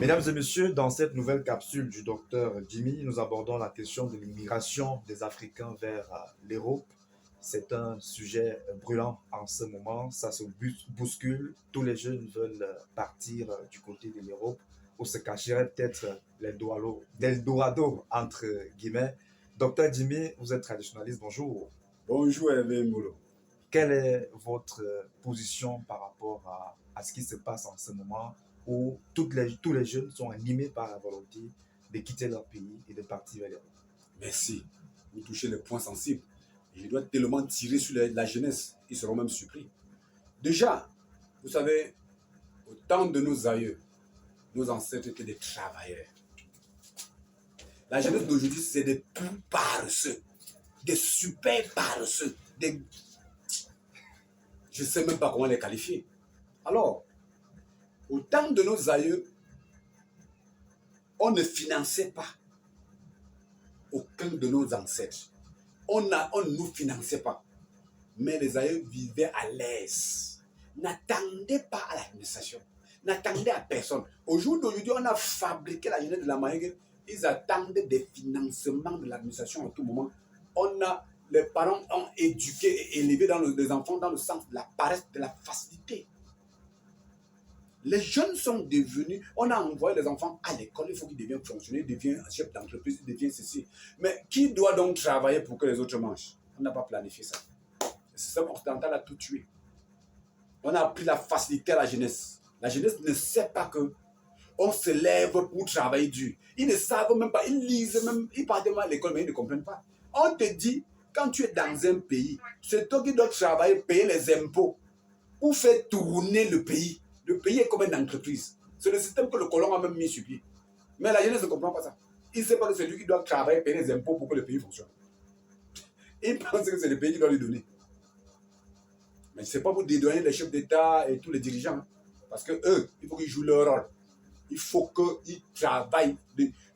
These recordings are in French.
Mesdames et messieurs, dans cette nouvelle capsule du docteur Jimmy, nous abordons la question de l'immigration des Africains vers l'Europe. C'est un sujet brûlant en ce moment, ça se bouscule. Tous les jeunes veulent partir du côté de l'Europe où se cacherait peut-être l'Eldorado, entre guillemets. Docteur Jimmy, vous êtes traditionnaliste, bonjour. Bonjour Hervé Molo. Quelle est votre position par rapport à ce qui se passe en ce moment où tous les jeunes sont animés par la volonté de quitter leur pays et de partir vers l'Europe? Merci. Vous touchez les points sensibles. Je dois tellement tirer sur la jeunesse. Ils seront même surpris. Déjà, vous savez, au temps de nos aïeux, nos ancêtres étaient des travailleurs. La jeunesse d'aujourd'hui, c'est des plus paresseux, des super paresseux, des... Je ne sais même pas comment les qualifier. Alors, au temps de nos aïeux, on ne finançait pas aucun de nos ancêtres. On ne nous finançait pas. Mais les aïeux vivaient à l'aise. N'attendaient pas à l'administration. N'attendaient à personne. Au jour d'aujourd'hui, on a fabriqué la jeunesse de la manière qu'ils attendaient des financements de l'administration à tout moment. Les parents ont éduqué et élevé les enfants dans le sens de la paresse, de la facilité. Les jeunes sont devenus, on a envoyé les enfants à l'école, il faut qu'ils deviennent fonctionnaires, ils deviennent chef d'entreprise, ils deviennent ceci. Mais qui doit donc travailler pour que les autres mangent? On n'a pas planifié ça. Le système occidental a tout tué. On a appris la facilité à la jeunesse. La jeunesse ne sait pas que on se lève pour travailler dur. Ils ne savent même pas, ils lisent même, ils partent même à l'école, mais ils ne comprennent pas. On te dit, quand tu es dans un pays, c'est toi qui dois travailler, payer les impôts pour faire tourner le pays. Le pays est comme une entreprise. C'est le système que le colon a même mis sur pied. Mais la jeunesse ne comprend pas ça. Il ne sait pas que c'est lui qui doit travailler, payer les impôts pour que le pays fonctionne. Il pense que c'est le pays qui doit lui donner. Mais ce n'est pas pour dédouaner les chefs d'État et tous les dirigeants. Parce que eux, il faut qu'ils jouent leur rôle. Il faut qu'ils travaillent.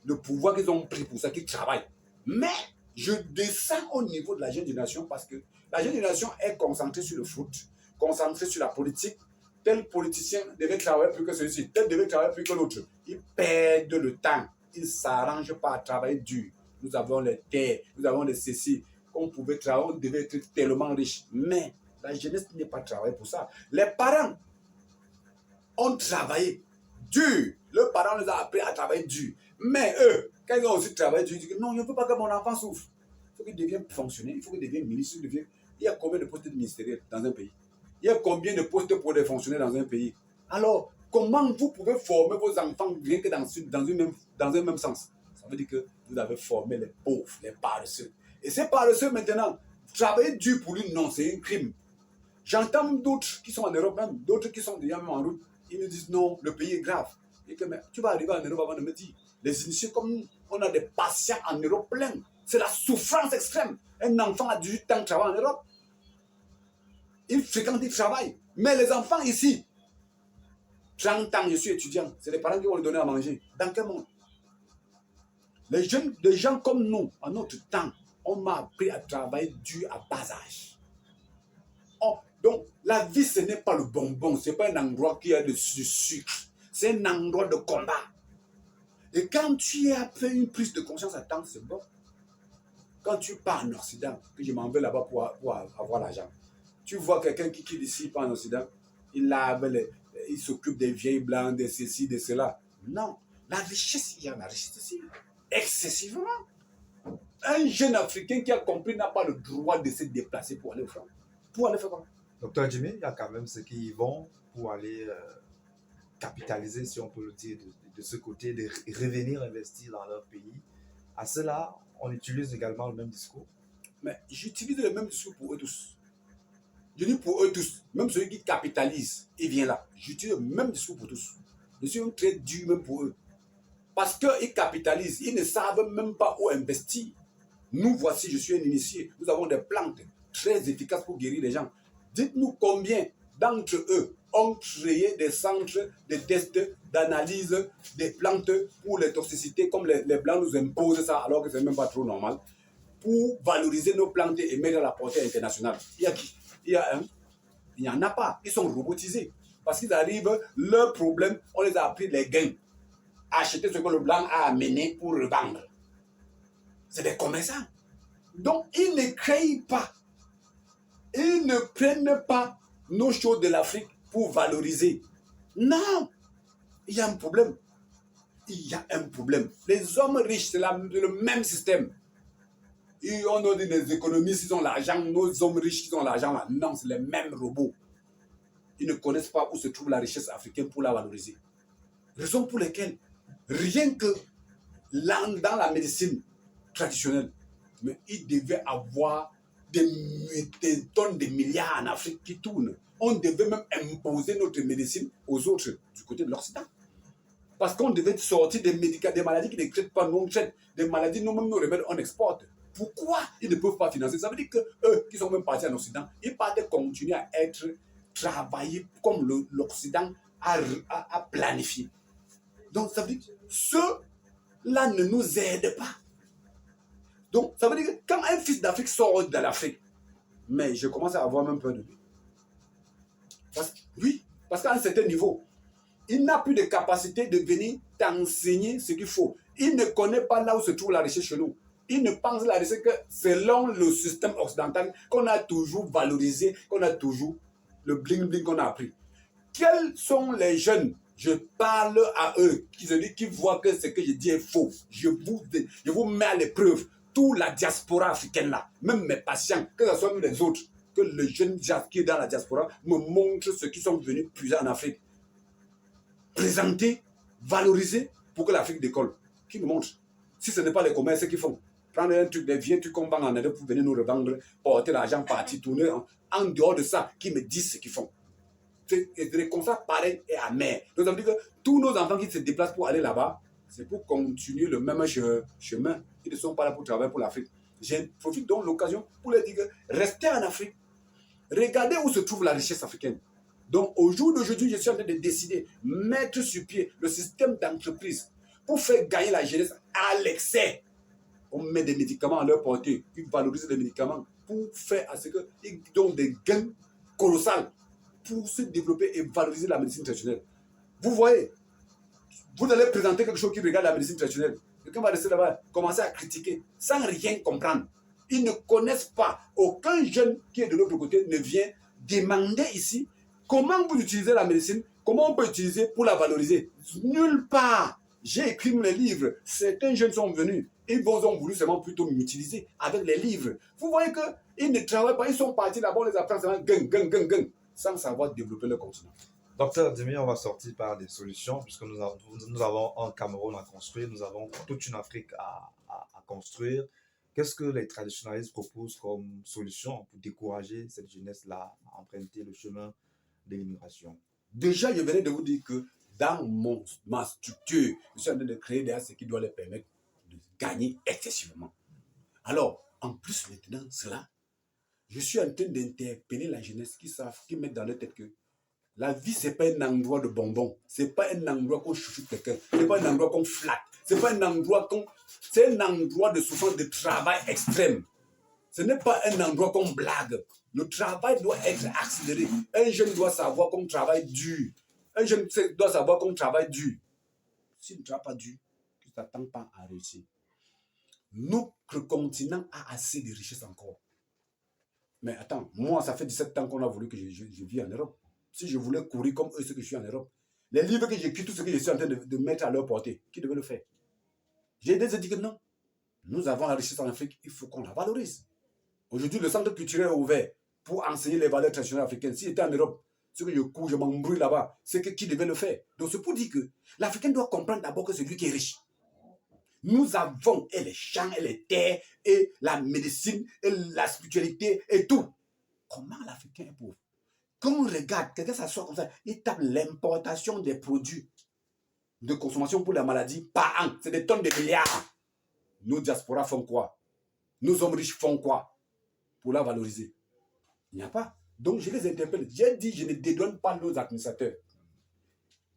Le pouvoir qu'ils ont pris pour ça, qu'ils travaillent. Mais je descends au niveau de la jeune génération parce que la jeune génération est concentrée sur le foot, concentrée sur la politique. Tel politicien devait travailler plus que celui-ci, tel devait travailler plus que l'autre. Ils perdent le temps. Ils ne s'arrangent pas à travailler dur. Nous avons les terres, nous avons les ceci. On pouvait travailler, on devait être tellement riche. Mais la jeunesse n'est pas travaillée pour ça. Les parents ont travaillé dur. Leurs parents nous ont appris à travailler dur. Mais eux, quand ils ont aussi travaillé dur, ils disent non, je ne veux pas que mon enfant souffre. Il faut qu'il devienne fonctionnaire, il faut qu'il devienne ministre. Il y a combien de postes ministériels dans un pays? Il y a combien de postes pour les fonctionnaires dans un pays? Alors, comment vous pouvez former vos enfants rien que dans un même sens? Ça veut dire que vous avez formé les pauvres, les paresseux. Et ces paresseux, maintenant, travailler dur pour lui, non, c'est un crime. J'entends d'autres qui sont en Europe même, d'autres qui sont déjà même en route, ils nous disent non, le pays est grave. Et que, mais tu vas arriver en Europe avant de me dire, les initiés comme nous, on a des patients en Europe plein. C'est la souffrance extrême. Un enfant à 18 ans travaille en Europe. Il fréquente, il travaille. Mais les enfants ici, 30 ans, je suis étudiant, c'est les parents qui vont lui donner à manger. Dans quel monde? Les jeunes, des gens comme nous, en notre temps, on m'a appris à travailler dur à bas âge. Donc, la vie, ce n'est pas le bonbon, ce n'est pas un endroit qui a du sucre. C'est un endroit de combat. Et quand tu as fait une prise de conscience à temps, c'est bon. Quand tu pars en Occident, que je m'en vais là-bas pour avoir l'argent, tu vois quelqu'un qui quitte ici, pas en Occident, il s'occupe des vieilles blancs, de ceci, de cela. Non, la richesse, il y a la richesse ici, excessivement. Un jeune Africain qui a compris n'a pas le droit de se déplacer pour aller au front. Pour aller faire quoi? Docteur Jimmy, il y a quand même ceux qui y vont pour aller capitaliser, si on peut le dire, de ce côté, de revenir investir dans leur pays. À cela, on utilise également le même discours. Mais j'utilise le même discours pour eux tous. Je dis pour eux tous, même celui qui capitalise, il vient là. J'utilise le même discours pour tous. Je suis même très dur même pour eux. Parce qu'ils capitalisent, ils ne savent même pas où investir. Nous voici, je suis un initié. Nous avons des plantes très efficaces pour guérir les gens. Dites-nous combien d'entre eux ont créé des centres de tests, d'analyse des plantes pour les toxicités, comme les Blancs nous imposent ça, alors que ce n'est même pas trop normal, pour valoriser nos plantes et mettre à la portée internationale. Il y a qui? Il n'y en a pas. Ils sont robotisés. Parce qu'ils arrivent, leurs problèmes, on les a appris les gains. acheter ce que le blanc a amené pour revendre. C'est des commerçants. Donc, ils ne créent pas. Ils ne prennent pas nos choses de l'Afrique pour valoriser. Non, il y a un problème. Il y a un problème. Les hommes riches, c'est le même système. Et on a dit les économistes, ils ont l'argent, nos hommes riches, ils ont l'argent là. Non, c'est les mêmes robots. Ils ne connaissent pas où se trouve la richesse africaine pour la valoriser. Raison pour laquelle, rien que dans la médecine traditionnelle, mais il devait avoir des tonnes de milliards en Afrique qui tournent. On devait même imposer notre médecine aux autres du côté de l'Occident. Parce qu'on devait sortir des maladies qui ne traitent pas, nous on traite. Des maladies, nous-mêmes, nos remèdes, on exporte. Pourquoi ils ne peuvent pas financer? Ça veut dire qu'eux, qui sont même partis en Occident, ils partent continuer à être travaillés comme l'Occident a planifié. Donc, ça veut dire que ceux-là ne nous aident pas. Donc, ça veut dire que quand un fils d'Afrique sort de l'Afrique, mais je commence à avoir même peur de lui. Parce qu'à un certain niveau, il n'a plus de capacité de venir t'enseigner ce qu'il faut. Il ne connaît pas là où se trouve la richesse chez nous. Il ne pense la richesse que selon le système occidental qu'on a toujours valorisé, qu'on a toujours le bling-bling qu'on a appris. Quels sont les jeunes? Je parle à eux qui voient que ce que je dis est faux. Je vous mets à l'épreuve. Toute la diaspora africaine là, même mes patients, que ce soit même les autres, que les jeunes qui sont dans la diaspora me montrent ceux qui sont venus puiser en Afrique. Présenter, valoriser pour que l'Afrique décolle. Qui me montre? Si ce n'est pas les commerces qu'ils font. Prendre un truc, des vieux trucs qu'on vend en Europe pour venir nous revendre, porter l'argent, partir, tourner. En dehors de ça, qui me disent ce qu'ils font. Des constats pareils et amers. Donc ça veut dire que tous nos enfants qui se déplacent pour aller là-bas, c'est pour continuer le même chemin. Ils ne sont pas là pour travailler pour l'Afrique. Je profite donc de l'occasion pour leur dire que restez en Afrique. Regardez où se trouve la richesse africaine. Donc, au jour d'aujourd'hui, je suis en train de décider, mettre sur pied le système d'entreprise pour faire gagner la jeunesse à l'excès. On met des médicaments à leur portée, ils valorisent les médicaments pour faire à ce qu'ils donnent des gains colossaux pour se développer et valoriser la médecine traditionnelle. Vous voyez, vous allez présenter quelque chose qui regarde la médecine traditionnelle. Quelqu'un va rester là-bas, commencer à critiquer sans rien comprendre. Ils ne connaissent pas. Aucun jeune qui est de l'autre côté ne vient demander ici comment vous utilisez la médecine, comment on peut utiliser pour la valoriser. Nulle part. J'ai écrit mes livres. Certains jeunes sont venus. Ils ont voulu seulement plutôt m'utiliser avec les livres. Vous voyez qu'ils ne travaillent pas. Ils sont partis là-bas, on les apprend seulement sans savoir développer le continent. Docteur Dimi, on va sortir par des solutions puisque nous avons un Cameroun à construire, nous avons toute une Afrique à construire. Qu'est-ce que les traditionalistes proposent comme solution pour décourager cette jeunesse-là à emprunter le chemin de l'immigration? Déjà, je venais de vous dire que dans ma structure, je suis en train de créer des ce qui doit leur permettre de gagner excessivement. Alors, en plus maintenant, cela, je suis en train d'interpeller la jeunesse qui met dans leur tête que la vie, ce n'est pas un endroit de bonbons. Ce n'est pas un endroit qu'on chouchoute quelqu'un. Ce n'est pas un endroit qu'on flatte. Ce n'est pas un endroit c'est un endroit de souffrance, de travail extrême. Ce n'est pas un endroit qu'on blague. Le travail doit être accéléré. Un jeune doit savoir qu'on travaille dur. Un jeune doit savoir qu'on travaille dur. S'il ne travaille pas dur, tu ne t'attends pas à réussir. Notre continent a assez de richesses encore. Mais attends, moi, ça fait 17 ans qu'on a voulu que je vis en Europe. Si je voulais courir comme eux, ceux que je suis en Europe, les livres que j'écris, tout ce que je suis en train de mettre à leur portée, qui devait le faire? J'ai déjà dit que non. Nous avons la richesse en Afrique, il faut qu'on la valorise. Aujourd'hui, le centre culturel est ouvert pour enseigner les valeurs traditionnelles africaines. Si j'étais en Europe, ce que je cours, je m'embrouille là-bas, c'est qui devait le faire? Donc c'est pour dire que l'Africain doit comprendre d'abord que c'est lui qui est riche. Nous avons et les champs, et les terres, et la médecine, et la spiritualité, et tout. Comment l'Africain est pauvre? Quand on regarde, quelqu'un s'assoit comme ça, il tape l'importation des produits de consommation pour la maladie par an. C'est des tonnes de milliards. Nos diasporas font quoi? Nos hommes riches font quoi pour la valoriser? Il n'y a pas. Donc je les interpelle. J'ai dit, je ne dédouane pas nos administrateurs.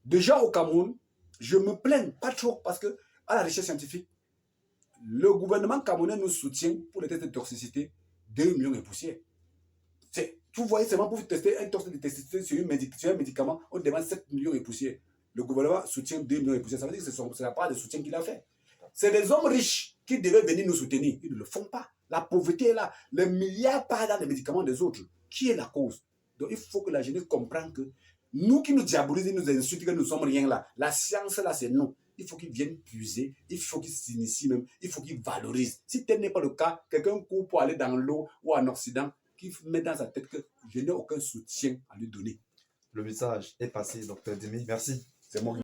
Déjà au Cameroun, je me plains pas trop parce que à la recherche scientifique, le gouvernement camerounais nous soutient pour les tests de toxicité 2 millions et poussière. Vous voyez, c'est pour tester un test de toxicité sur un médicament, on demande 7 millions et poussière. le gouvernement soutient 2 millions et poussière. Ça veut dire que c'est la part de soutien qu'il a fait. C'est les hommes riches qui devaient venir nous soutenir. Ils ne le font pas. La pauvreté est là. Les milliards partent dans les médicaments des autres. Qui est la cause? Donc il faut que la jeunesse comprenne que nous qui nous diabolisons, nous insultent que nous ne sommes rien là. La science là, c'est nous. Il faut qu'ils viennent puiser, il faut qu'ils s'initient même, il faut qu'ils valorisent. Si tel n'est pas le cas, quelqu'un court pour aller dans l'eau ou en Occident, qui met dans sa tête que je n'ai aucun soutien à lui donner. Le message est passé, docteur Dimi. Merci. C'est moi.